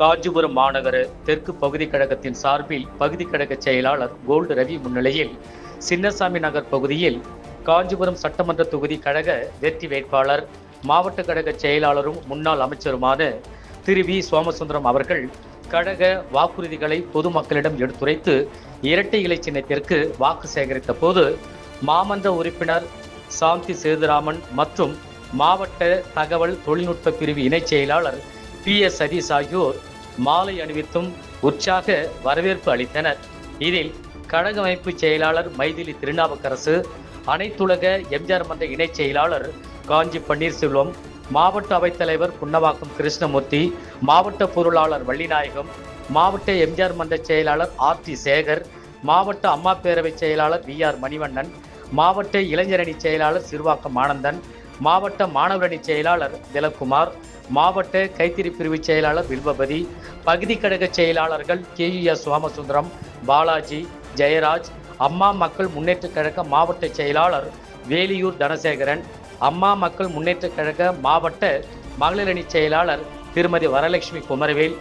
காஞ்சிபுரம் மாநகர தெற்கு பகுதி கழகத்தின் சார்பில் பகுதி கழக செயலாளர் கோல்டு ரவி முன்னிலையில் சின்னசாமி நகர் பகுதியில் காஞ்சிபுரம் சட்டமன்ற தொகுதி கழக வெற்றி வேட்பாளர் மாவட்ட கழக செயலாளரும் முன்னாள் அமைச்சருமான திரு வி சோமசுந்தரம் அவர்கள் கழக வாக்குறுதிகளை பொதுமக்களிடம் எடுத்துரைத்து இரட்டை இலை சின்னத்திற்கு வாக்கு சேகரித்த போது மாமன்ற உறுப்பினர் சாந்தி சேதுராமன் மற்றும் மாவட்ட தகவல் தொழில்நுட்ப பிரிவு இணைச் செயலாளர் PS சதீஷ் ஆகியோர் மாலை அணிவித்தும் உற்சாக வரவேற்பு அளித்தனர். இதில் கழக அமைப்பு செயலாளர் மைதிலி திருநாவுக்கரசு, அனைத்துலக எம்ஜிஆர் மன்ற இணைச் செயலாளர் காஞ்சி பன்னீர்செல்வம், மாவட்ட அவைத்தலைவர் புன்னவாக்கம் கிருஷ்ணமூர்த்தி, மாவட்ட பொருளாளர் வள்ளிநாயகம், மாவட்ட எம்ஜிஆர் மன்ற செயலாளர் RT சேகர், மாவட்ட அம்மா பேரவை செயலாளர் VR மணிவண்ணன், மாவட்ட இளைஞரணி செயலாளர் சிறுவாக்கம் ஆனந்தன், மாவட்ட மாணவரணி செயலாளர் திலக்குமார், மாவட்ட கைத்தறி பிரிவு செயலாளர் வில்வபதி, பகுதி கழக செயலாளர்கள் KUS சோமசுந்தரம், பாலாஜி, ஜெயராஜ், அம்மா மக்கள் முன்னேற்ற கழக மாவட்ட செயலாளர் வேலியூர் தனசேகரன், அம்மா மக்கள் முன்னேற்ற கழக மாவட்ட மகளிரணி செயலாளர் திருமதி வரலட்சுமி குமரவேல்,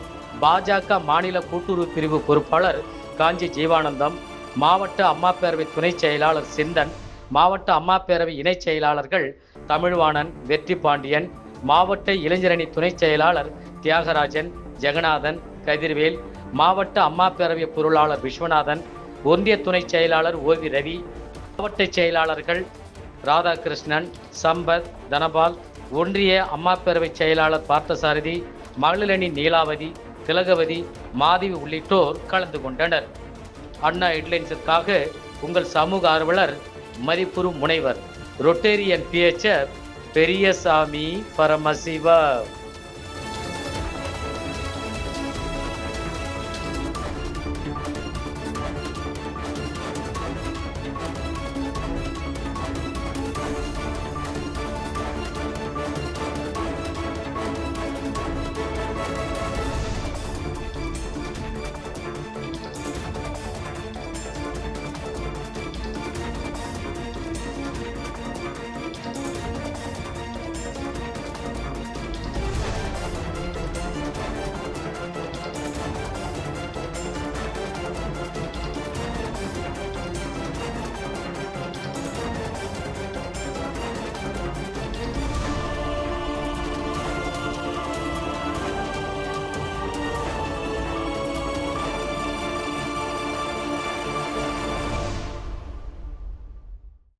பாஜக மாநில கூட்டுறவு பிரிவு பொறுப்பாளர் காஞ்சி ஜீவானந்தம், மாவட்ட அம்மா பேரவை துணை செயலாளர் சிந்தன், மாவட்ட அம்மா பேரவை இணைச் செயலாளர்கள் தமிழ்வாணன், வெற்றி பாண்டியன், மாவட்ட இளைஞரணி துணை செயலாளர் தியாகராஜன், ஜெகநாதன், கதிர்வேல், மாவட்ட அம்மா பேரவை பொருளாளர் விஸ்வநாதன், ஒன்றிய துணை செயலாளர் OV ரவி, மாவட்ட செயலாளர்கள் ராதாகிருஷ்ணன், சம்பத், தனபால், ஒன்றிய அம்மா பேரவை செயலாளர் பார்த்தசாரதி, மகளிரணி நீலாவதி, திலகவதி, மாதவி உள்ளிட்டோர் கலந்து கொண்டனர். அண்ணா ஹெட்லைன்ஸிற்காக உங்கள் சமூக ஆர்வலர் மதிப்புறு முனைவர் ரொட்டேரியன் PHF பெரியசாமி பரமசிவ.